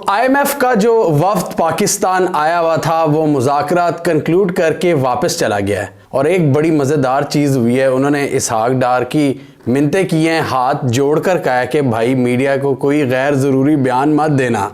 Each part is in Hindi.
आईएमएफ का जो वफ्द पाकिस्तान आया हुआ था वो मुज़ाकरात कंक्लूड करके वापस चला गया है और एक बड़ी मज़ेदार चीज़ हुई है। उन्होंने इसहाक डार की मिन्नतें की हैं, हाथ जोड़कर कहा है कि भाई मीडिया को कोई गैर ज़रूरी बयान मत देना।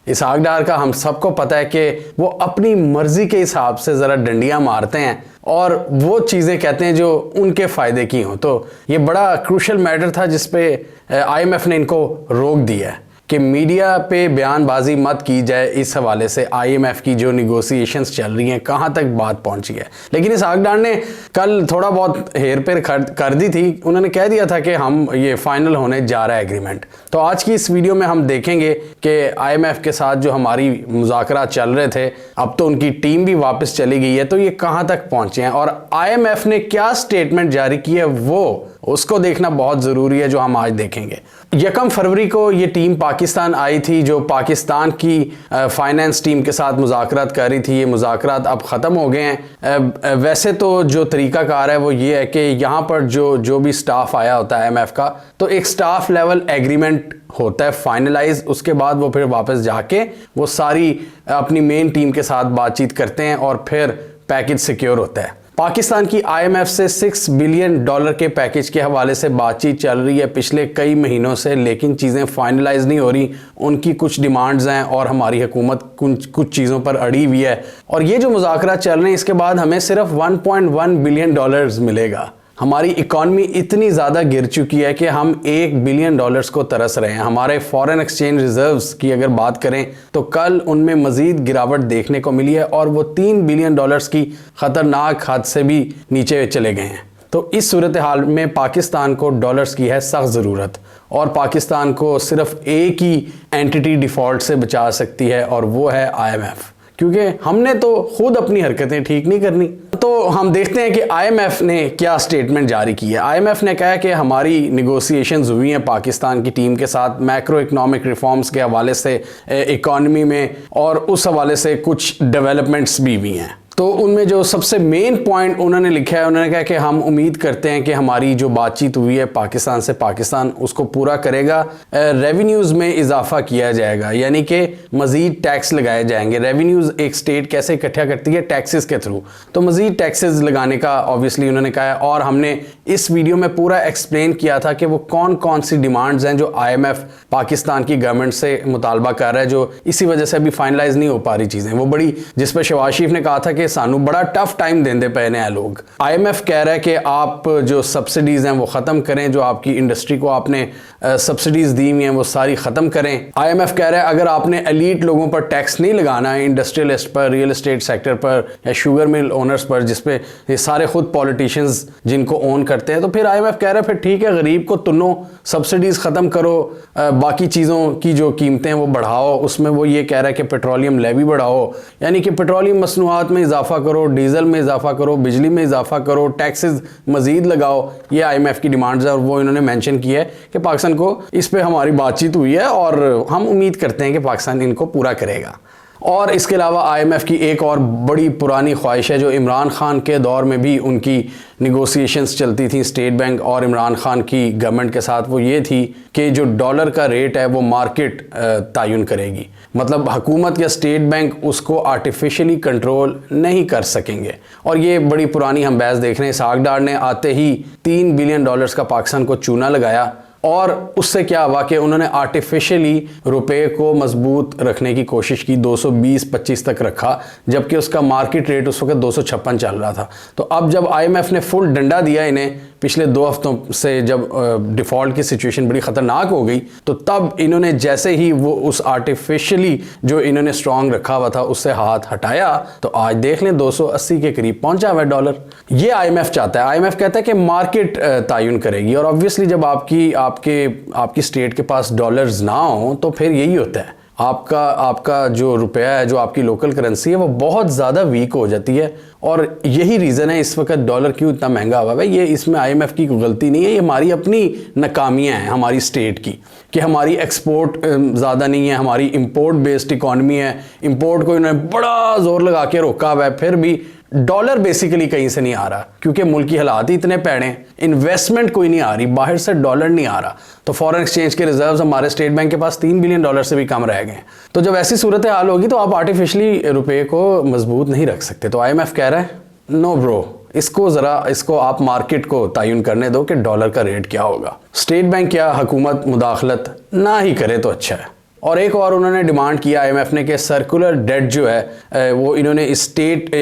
इसहाक डार का हम सबको पता है कि वो अपनी मर्ज़ी के हिसाब से ज़रा डंडियाँ मारते हैं और वो चीज़ें कहते हैं जो उनके फ़ायदे की हों। तो ये बड़ा क्रूशल मैटर था जिस पे आईएमएफ ने इनको रोक दिया है कि मीडिया पे बयानबाजी मत की जाए। इस हवाले से आईएमएफ की जो निगोशिएशंस चल रही हैं कहाँ तक बात पहुँची है। लेकिन इसहाक डार ने कल थोड़ा बहुत हेर फेर कर दी थी। उन्होंने कह दिया था कि हम ये फाइनल होने जा रहा है एग्रीमेंट। तो आज की इस वीडियो में हम देखेंगे कि आईएमएफ के साथ जो हमारी मुज़ाकरात चल रहे थे, अब तो उनकी टीम भी वापस चली गई है, तो ये कहाँ तक पहुँचे हैं और आईएमएफ ने क्या स्टेटमेंट जारी की है वो उसको देखना बहुत ज़रूरी है, जो हम आज देखेंगे। 1 फरवरी को ये टीम पाकिस्तान आई थी जो पाकिस्तान की फाइनेंस टीम के साथ मुज़ाकरात कर रही थी। ये मुज़ाकरात अब ख़त्म हो गए हैं। वैसे तो जो तरीक़ाकार है वो ये है कि यहाँ पर जो भी स्टाफ आया होता है आईएमएफ का, तो एक स्टाफ लेवल एग्रीमेंट होता है फाइनलाइज। उसके बाद वो फिर वापस जाके वो सारी अपनी मेन टीम के साथ बातचीत करते हैं और फिर पैकेज सिक्योर होता है। पाकिस्तान की आईएमएफ से $6 बिलियन के पैकेज के हवाले से बातचीत चल रही है पिछले कई महीनों से, लेकिन चीज़ें फाइनलाइज नहीं हो रही। उनकी कुछ डिमांड्स हैं और हमारी हुकूमत कुछ चीज़ों पर अड़ी हुई है और ये जो मुज़ाकरात चल रहे हैं इसके बाद हमें सिर्फ $1.1 बिलियन मिलेगा। हमारी इकॉनमी इतनी ज़्यादा गिर चुकी है कि हम $1 बिलियन को तरस रहे हैं। हमारे फॉरेन एक्सचेंज रिजर्व्स की अगर बात करें तो कल उनमें मज़ीद गिरावट देखने को मिली है और वो $3 बिलियन की ख़तरनाक हद से भी नीचे चले गए हैं। तो इस सूरत हाल में पाकिस्तान को डॉलर्स की है सख्त ज़रूरत और पाकिस्तान को सिर्फ एक ही एंटिटी डिफ़ॉल्ट से बचा सकती है और वो है आईएमएफ, क्योंकि हमने तो खुद अपनी हरकतें ठीक नहीं करनी। तो हम देखते हैं कि आईएमएफ ने क्या स्टेटमेंट जारी की है। आईएमएफ ने कहा है कि हमारी निगोशिएशंस हुई हैं पाकिस्तान की टीम के साथ मैक्रो इकोनॉमिक रिफॉर्म्स के हवाले से, इकॉनमी में, और उस हवाले से कुछ डेवलपमेंट्स भी हुई हैं। तो उनमें जो सबसे मेन पॉइंट उन्होंने लिखा है, उन्होंने कहा कि हम उम्मीद करते हैं कि हमारी जो बातचीत हुई है पाकिस्तान से, पाकिस्तान उसको पूरा करेगा। रेवेन्यूज़ में इजाफा किया जाएगा, यानी कि मज़ीद टैक्स लगाए जाएंगे। रेवेन्यूज़ एक स्टेट कैसे इकट्ठा करती है? टैक्सेस के थ्रू। तो मज़ीद टैक्सेस लगाने का ऑब्वियसली उन्होंने कहा है और हमने इस वीडियो में पूरा एक्सप्लेन किया था कि वो कौन कौन सी डिमांड्स हैं जो आईएमएफ पाकिस्तान की गवर्नमेंट से मुतालबा कर रहा है, जो इसी वजह से अभी फाइनलाइज नहीं हो पा रही चीज़ें। वो बड़ी, जिस पर शहबाज शरीफ ने कहा था कि सानू बड़ा टफ टाइम देंदे पे ने लोग। आईएमएफ कह रहा है कि आप जो सब्सिडीज हैं वो ख़त्म करें, जो आपकी इंडस्ट्री को आपने सब्सिडीज दी हुई हैं वो सारी ख़त्म करें। आईएमएफ कह रहा है अगर आपने एलीट लोगों पर टैक्स नहीं लगाना है, इंडस्ट्रियलिस्ट पर, रियल एस्टेट सेक्टर पर या शुगर मिल ओनर्स पर, जिसपे ये सारे खुद पॉलिटिशियंस जिनको ओन करते हैं, तो फिर आईएमएफ कह रहा है फिर ठीक है, गरीब को तुनो, सब्सिडीज ख़त्म करो, बाकी चीज़ों की जो कीमतें वो बढ़ाओ। उसमें वो ये कह रहा है कि पेट्रोलियम लेवी बढ़ाओ, यानी कि पेट्रोलियम मसनूआत में इजाफा करो, डीजल में इजाफा करो, बिजली में इजाफा करो, टैक्सेस मजीद लगाओ। ये आईएमएफ की डिमांड्स है और वो इन्होंने मेंशन किया है कि पाकिस्तान को इस पे हमारी बातचीत हुई है और हम उम्मीद करते हैं कि पाकिस्तान इनको पूरा करेगा। और इसके अलावा आईएमएफ की एक और बड़ी पुरानी ख्वाहिश है जो इमरान खान के दौर में भी उनकी निगोशिएशंस चलती थी स्टेट बैंक और इमरान खान की गवर्नमेंट के साथ, वो ये थी कि जो डॉलर का रेट है वो मार्केट तयन करेगी। मतलब हुकूमत या स्टेट बैंक उसको आर्टिफिशियली कंट्रोल नहीं कर सकेंगे। और ये बड़ी पुरानी हम बहस देख रहे हैं। इसहाक डार ने आते ही $3 बिलियन का पाकिस्तान को चूना लगाया और उससे क्या हुआ कि उन्होंने आर्टिफिशियली रुपए को मजबूत रखने की कोशिश की, 220-25 तक रखा, जबकि उसका मार्केट रेट उस वक्त 256 चल रहा था। तो अब जब आईएमएफ ने फुल डंडा दिया इन्हें पिछले 2 हफ्तों से, जब डिफ़ॉल्ट की सिचुएशन बड़ी ख़तरनाक हो गई, तो तब इन्होंने जैसे ही वो उस आर्टिफिशियली जो इन्होंने स्ट्रॉन्ग रखा हुआ था उससे हाथ हटाया, तो आज देख लें 280 के करीब पहुंचा हुआ है डॉलर। ये आईएमएफ चाहता है। आईएमएफ कहता है कि मार्केट तयन करेगी और ऑब्वियसली जब आपकी स्टेट के पास डॉलर्स ना हो तो फिर यही होता है, आपका जो रुपया है, जो आपकी लोकल करेंसी है, वो बहुत ज़्यादा वीक हो जाती है। और यही रीज़न है इस वक्त डॉलर क्यों इतना महंगा हुआ है। ये इसमें आईएमएफ की कोई गलती नहीं है, ये हमारी अपनी नाकामियाँ हैं हमारी स्टेट की, कि हमारी एक्सपोर्ट ज़्यादा नहीं है, हमारी इंपोर्ट बेस्ड इकॉनमी है, इंपोर्ट को इन्होंने बड़ा जोर लगा के रोका हुआ है, फिर भी डॉलर बेसिकली कहीं से नहीं आ रहा क्योंकि मुल्क की हालात ही इतने पैड़े हैं, इन्वेस्टमेंट कोई नहीं आ रही, बाहर से डॉलर नहीं आ रहा। तो फॉरेन एक्सचेंज के रिजर्व्स हमारे स्टेट बैंक के पास $3 बिलियन से भी कम रह गए हैं। तो जब ऐसी सूरत हाल होगी तो आप आर्टिफिशियली रुपये को मजबूत नहीं रख सकते। तो IMF कह रहा है नो ब्रो, इसको आप मार्केट को तयन करने दो कि डॉलर का रेट क्या होगा। स्टेट बैंक या हुकूमत मुदाखलत ना ही करे तो अच्छा है। और एक और उन्होंने डिमांड किया IMF ने कि सर्कुलर डेट जो है वो इन्होंने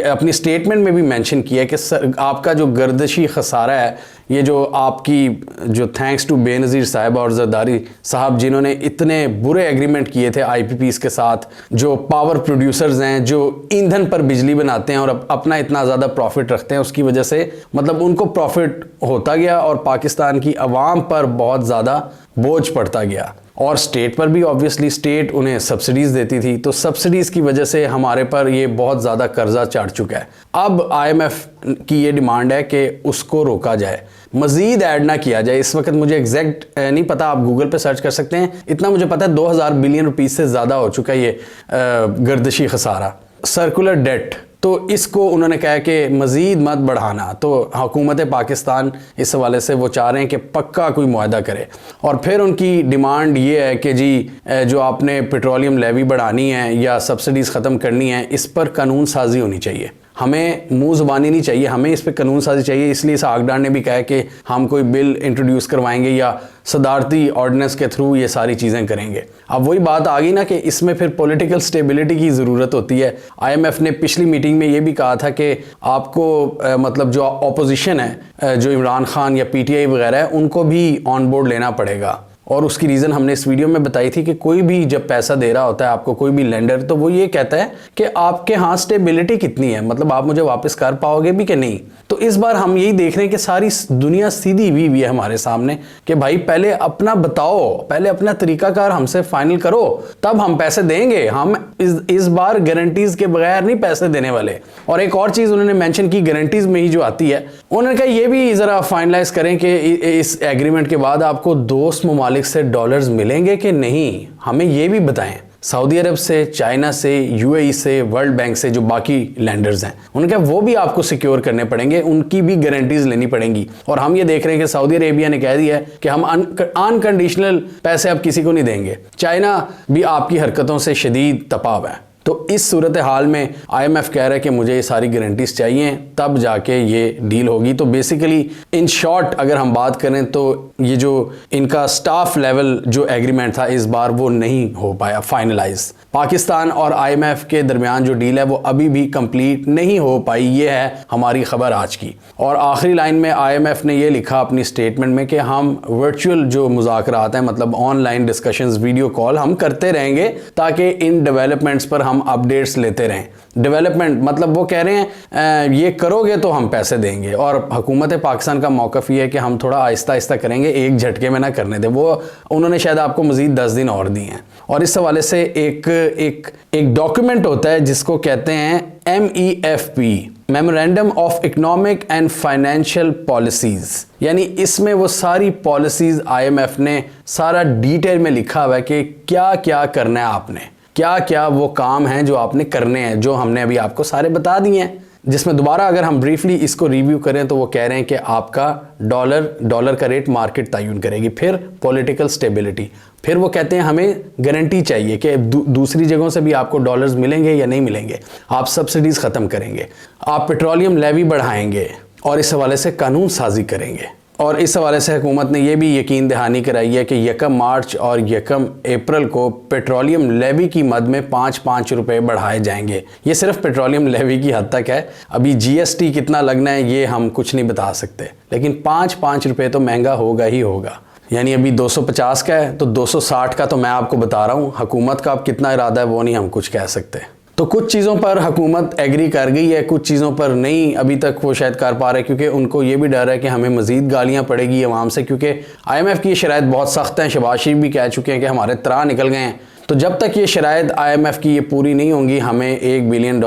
अपनी स्टेटमेंट में भी मेंशन किया कि आपका जो गर्दिशी खसारा है, ये जो आपकी जो थैंक्स टू बेनज़ीर साहब और जरदारी साहब जिन्होंने इतने बुरे एग्रीमेंट किए थे IPPs के साथ, जो पावर प्रोड्यूसर्स हैं, जो ईंधन पर बिजली बनाते हैं और अपना इतना ज़्यादा प्रॉफिट रखते हैं, उसकी वजह से मतलब उनको प्रॉफिट होता गया और पाकिस्तान की आवाम पर बहुत ज़्यादा बोझ पड़ता गया। और स्टेट पर भी ऑब्वियसली स्टेट उन्हें सब्सिडीज़ देती थी, तो सब्सिडीज़ की वजह से हमारे पर ये बहुत ज़्यादा कर्जा चढ़ चुका है। अब IMF की ये डिमांड है कि उसको रोका जाए, मज़ीद ऐड ना किया जाए। इस वक्त मुझे एग्जैक्ट नहीं पता, आप गूगल पे सर्च कर सकते हैं। इतना मुझे पता है 2000 बिलियन रुपीस से ज़्यादा हो चुका है ये गर्दिशी खसारा, सर्कुलर डेट। तो इसको उन्होंने कहा कि मज़ीद मत बढ़ाना। तो हुकूमत पाकिस्तान इस हवाले से वो चाह रहे हैं कि पक्का कोई मुआहदा करे। और फिर उनकी डिमांड ये है कि जी जो आपने पेट्रोलियम लेवी बढ़ानी है या सब्सिडीज़ ख़त्म करनी है, इस पर कानून साजी होनी चाहिए। हमें मुंह ज़ुबानी नहीं चाहिए, हमें इस पर कानून साजी चाहिए। इसलिए इसहाक डार ने भी कहा कि हम कोई बिल इंट्रोड्यूस करवाएंगे या सदारती ऑर्डिनेंस के थ्रू ये सारी चीज़ें करेंगे। अब वही बात आ गई ना कि इसमें फिर पॉलिटिकल स्टेबिलिटी की ज़रूरत होती है। IMF ने पिछली मीटिंग में ये भी कहा था कि आपको मतलब जो अपोजिशन है, जो इमरान खान या PTI वगैरह है, उनको भी ऑन बोर्ड लेना पड़ेगा। और उसकी रीज़न हमने इस वीडियो में बताई थी कि कोई भी जब पैसा दे रहा होता है आपको कोई भी लेंडर, तो वो ये कहता है कि आपके यहाँ स्टेबिलिटी कितनी है, मतलब आप मुझे वापस कर पाओगे भी कि नहीं। तो इस बार हम यही देख रहे हैं कि सारी दुनिया सीधी हुई है हमारे सामने कि भाई पहले अपना बताओ, पहले अपना तरीकाकार हमसे फाइनल करो, तब हम पैसे देंगे। हम इस बार गारंटीज के बगैर नहीं पैसे देने वाले। और एक और चीज़ उन्होंने मेंशन की गारंटीज में ही जो आती है, उन्होंने कहा ये भी ज़रा फाइनलाइज करें कि इस एग्रीमेंट के बाद आपको दोस्त ममालिक से डॉलर्स मिलेंगे कि नहीं, हमें ये भी बताएं। सऊदी अरब से, चाइना से, UAE से, वर्ल्ड बैंक से जो बाकी लैंडर्स हैं, उन्होंने कहा वो भी आपको सिक्योर करने पड़ेंगे, उनकी भी गारंटीज लेनी पड़ेंगी। और हम ये देख रहे हैं कि सऊदी अरेबिया ने कह दिया है कि हम अनकंडीशनल पैसे अब किसी को नहीं देंगे। चाइना भी आपकी हरकतों से शदीद तपा हुआ है। तो इस सूरत हाल में IMF कह रहा है कि मुझे ये सारी गारंटीज चाहिए, तब जाके ये डील होगी। तो बेसिकली इन शॉर्ट अगर हम बात करें तो ये जो इनका स्टाफ लेवल जो एग्रीमेंट था इस बार वो नहीं हो पाया फाइनलाइज। पाकिस्तान और IMF के दरमियान जो डील है वो अभी भी कंप्लीट नहीं हो पाई। ये है हमारी खबर आज की। और आखिरी लाइन में IMF ने ये लिखा अपनी स्टेटमेंट में कि हम वर्चुअल जो मुज़ाकरात हैं, मतलब ऑनलाइन डिस्कशंस, वीडियो कॉल हम करते रहेंगे ताकि इन डेवलपमेंट्स पर हम अपडेट्स लेते रहें। डेवलपमेंट मतलब वो कह रहे हैं ये करोगे तो हम पैसे देंगे। और हुकूमत पाकिस्तान का मौक़िफ़ ये है कि हम थोड़ा आहिस्ता आहिस्ता करेंगे, एक झटके में ना करने दें। वो उन्होंने शायद आपको मज़ीद 10 दिन और दिए हैं। और इस हवाले से एक डॉक्यूमेंट होता है जिसको कहते हैं MEFP, memorandum of economic and financial policies, यानी इसमें वो सारी पॉलिसीज़ IMF ने सारा डिटेल में लिखा हुआ है कि क्या क्या करना है आपने, क्या क्या वो काम हैं जो आपने करने हैं, जो हमने अभी आपको सारे बता दिए हैं। जिसमें दोबारा अगर हम ब्रीफली इसको रिव्यू करें तो वो कह रहे हैं कि आपका डॉलर का रेट मार्केट तयन करेगी, फिर पॉलिटिकल स्टेबिलिटी, फिर वो कहते हैं हमें गारंटी चाहिए कि दूसरी जगहों से भी आपको डॉलर्स मिलेंगे या नहीं मिलेंगे, आप सब्सिडीज़ ख़त्म करेंगे, आप पेट्रोलियम लेवी बढ़ाएंगे और इस हवाले से कानून साजी करेंगे। और इस हवाले से हुकूमत ने यह भी यकीन दहानी कराई है कि 1 मार्च और 1 अप्रैल को पेट्रोलियम लेवी की मद में 5-5 रुपये बढ़ाए जाएंगे। ये सिर्फ पेट्रोलियम लेवी की हद तक है, अभी GST कितना लगना है ये हम कुछ नहीं बता सकते, लेकिन 5-5 रुपये तो महंगा होगा ही होगा। यानी अभी 250 का है तो 260 का तो मैं आपको बता रहा हूँ। हुकूमत का अब कितना इरादा है वो नहीं हम कुछ कह सकते। तो कुछ चीज़ों पर हुकूमत एग्री कर गई है, कुछ चीज़ों पर नहीं अभी तक वो शायद कर पा रहे, क्योंकि उनको ये भी डर है कि हमें मज़ीद गालियाँ पड़ेगी अवाम से, क्योंकि IMF की शराइत बहुत सख्त हैं। शहबाज शरीफ भी कह चुके हैं कि हमारे त्राह निकल गए हैं। तो जब तक ये शराइत IMF की ये पूरी नहीं होंगी हमें $1 बिलियन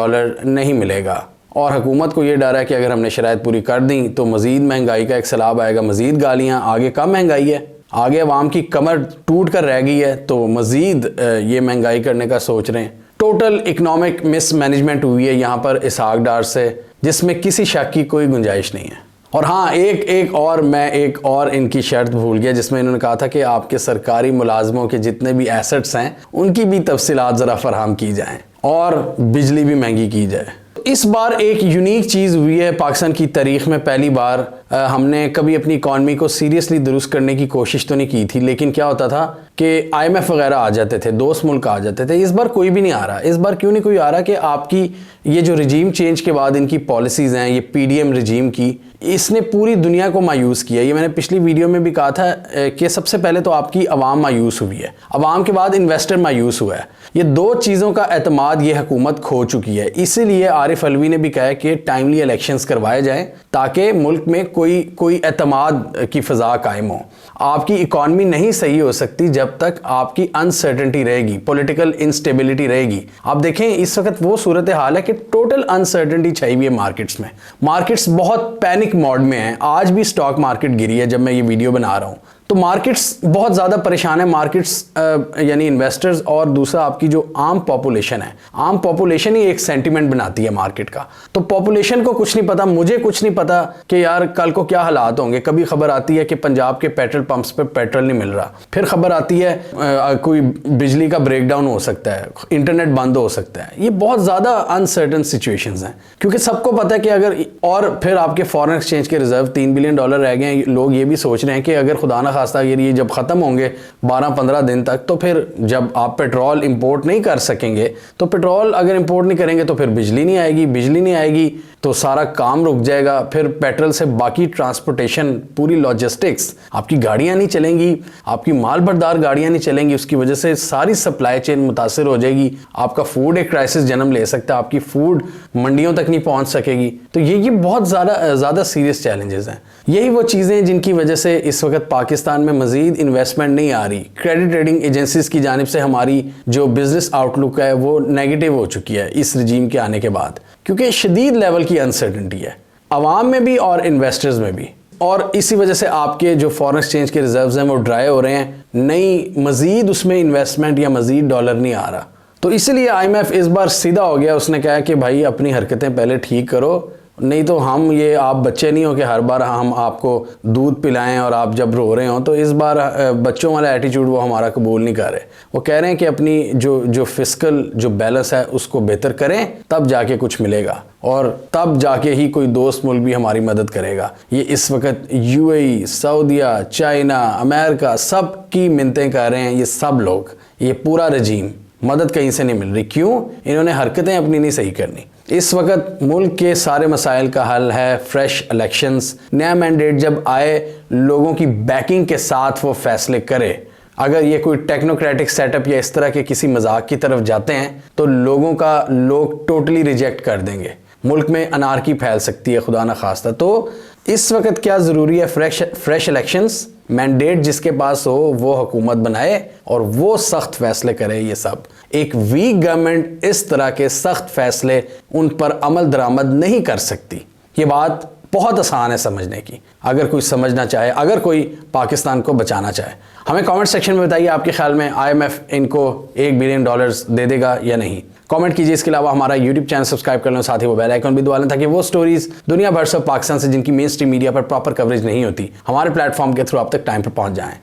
नहीं मिलेगा। और हुकूमत को ये डर है कि अगर हमने शराइत पूरी कर दी तो मज़ीद महंगाई का एक सैलाब आएगा, मज़ीद गालियाँ, आगे कम महंगाई है। आगे अवाम की कमर टूट कर रह गई है तो मज़ीद ये महंगाई करने का सोच रहे हैं। टोटल इकोनॉमिक मिसमैनेजमेंट हुई है यहाँ पर इसहाक डार से, जिसमें किसी शक की कोई गुंजाइश नहीं है। और हाँ, मैं एक और इनकी शर्त भूल गया, जिसमें इन्होंने कहा था कि आपके सरकारी मुलाजमों के जितने भी एसेट्स हैं उनकी भी तफसीलात ज़रा फराहम की जाएँ और बिजली भी महंगी की जाए। इस बार एक यूनिक चीज़ हुई है पाकिस्तान की तारीख में। पहली बार हमने कभी अपनी इकॉनमी को सीरियसली दुरुस्त करने की कोशिश तो नहीं की थी, लेकिन क्या होता था कि IMF वगैरह आ जाते थे, दोस्त मुल्क आ जाते थे। इस बार कोई भी नहीं आ रहा। इस बार क्यों नहीं कोई आ रहा कि आपकी ये जो रजीम चेंज के बाद इनकी पॉलिसीज़ हैं, ये PDM रजीम की, इसने पूरी दुनिया को मायूस किया। ये मैंने पिछली वीडियो में भी कहा था कि सबसे पहले तो आपकी अवाम मायूस हुई है, अवाम के बाद इन्वेस्टर मायूस हुआ है। ये दो चीज़ों का एतमाद ये हुकूमत खो चुकी है। इसीलिए आरिफ अलवी ने भी कहा है कि टाइमली इलेक्शंस करवाए जाएं ताकि मुल्क में कोई एतमाद की फ़ज़ा कायम हो। आपकी इकॉनमी नहीं सही हो सकती जब तक आपकी अनसर्टेनिटी रहेगी, पॉलिटिकल इंस्टेबिलिटी रहेगी। आप देखें इस वक्त वो सूरत हाल है कि टोटल अनसर्टेनिटी छाई हुई है मार्केट्स में। मार्केट्स बहुत पैनिक मोड में हैं। आज भी स्टॉक मार्केट गिरी है जब मैं ये वीडियो बना रहा हूँ, तो मार्केट्स बहुत ज़्यादा परेशान है। मार्केट्स यानी इन्वेस्टर्स और दूसरा आपकी जो आम पॉपुलेशन है, आम पॉपुलेशन ही एक सेंटिमेंट बनाती है मार्केट का। तो पॉपुलेशन को कुछ नहीं पता, मुझे कुछ नहीं पता कि यार कल को क्या हालात होंगे। कभी खबर आती है कि पंजाब के पेट्रोल पंप्स पे पेट्रोल नहीं मिल रहा, फिर खबर आती है कोई बिजली का ब्रेकडाउन हो सकता है, इंटरनेट बंद हो सकता है। ये बहुत ज़्यादा अनसर्टन सिचुएशंस हैं, क्योंकि सबको पता है कि अगर, और फिर आपके फॉरेन एक्सचेंज के रिजर्व $3 बिलियन रह गए हैं। लोग ये भी सोच रहे हैं कि अगर खुदा ना खास्ता ये जब ख़त्म होंगे 12-15 दिन तक, तो फिर जब आप पेट्रोल इंपोर्ट नहीं कर सकेंगे, तो पेट्रोल अगर इंपोर्ट नहीं करेंगे तो फिर बिजली नहीं आएगी, बिजली नहीं आएगी तो सारा काम रुक जाएगा। फिर पेट्रोल से बाकी ट्रांसपोर्टेशन, पूरी लॉजिस्टिक्स, आपकी गाड़ियाँ नहीं चलेंगी, आपकी माल बरदार गाड़ियाँ नहीं चलेंगी। उसकी वजह से सारी सप्लाई चेन मुतासर हो जाएगी। आपका फूड एक क्राइसिस जन्म ले सकता है, आपकी फूड मंडियों तक नहीं पहुँच सकेगी। तो ये बहुत ज़्यादा सीरियस चैलेंजेस हैं। यही वो चीज़ें जिनकी वजह से इस वक्त पाकिस्तान में मज़ीद इन्वेस्टमेंट नहीं आ रही। क्रेडिट रेटिंग एजेंसीज की जानिब से हमारी जो बिजनेस आउटलुक है वो नेगेटिव हो चुकी है इस रजीम के आने के बाद, क्योंकि शदीद लेवल की अनसर्टेनिटी है अवाम में भी और इन्वेस्टर्स में भी। और इसी वजह से आपके जो फॉरेन एक्सचेंज के रिजर्व्स हैं वो ड्राई हो रहे हैं, नई मज़ीद उसमें इन्वेस्टमेंट या मज़ीद डॉलर नहीं आ रहा। तो इसलिए IMF इस बार सीधा हो गया। उसने कहा कि भाई अपनी हरकतें पहले ठीक करो, नहीं तो आप बच्चे नहीं हो कि हर बार हम आपको दूध पिलाएं और आप जब रो रहे हो। तो इस बार बच्चों वाला एटीट्यूड वो हमारा कबूल नहीं कर रहे। वो कह रहे हैं कि अपनी जो फिस्कल जो बैलेंस है उसको बेहतर करें, तब जाके कुछ मिलेगा और तब जाके ही कोई दोस्त मुल्क भी हमारी मदद करेगा। ये इस वक्त UAE, सऊदीया, चाइना, अमेरिका सब की मिन्नतें कर रहे हैं। ये सब लोग, ये पूरा रजीम, मदद कहीं से नहीं मिल रही। क्यों? इन्होंने हरकतें अपनी नहीं सही करनी। इस वक्त मुल्क के सारे मसाइल का हल है फ्रेश इलेक्शंस। नया मैंडेट जब आए, लोगों की बैकिंग के साथ वो फैसले करे। अगर ये कोई टेक्नोक्रेटिक सेटअप या इस तरह के किसी मजाक की तरफ जाते हैं तो लोग टोटली रिजेक्ट कर देंगे। मुल्क में अनारकी फैल सकती है खुदा न खास्ता। तो इस वक्त क्या ज़रूरी है? Fresh elections. मैंडेट जिसके पास हो वो हुकूमत बनाए और वो सख्त फैसले करे। ये सब एक वीक गवर्नमेंट इस तरह के सख्त फैसले उन पर अमल दरामद नहीं कर सकती। ये बात बहुत आसान है समझने की, अगर कोई समझना चाहे, अगर कोई पाकिस्तान को बचाना चाहे। हमें कमेंट सेक्शन में बताइए आपके ख्याल में IMF इनको $1 बिलियन दे देगा या नहीं। कमेंट कीजिए। इसके अलावा हमारा YouTube चैनल सब्सक्राइब कर लें, साथ ही वो बेल आइकन भी दबा लें ताकि वो स्टोरीज दुनिया भर से पाकिस्तान से जिनकी मेन स्ट्रीम मीडिया पर प्रॉपर कवरेज नहीं होती, हमारे प्लेटफॉर्म के थ्रू आप तक टाइम पर पहुंच जाएं।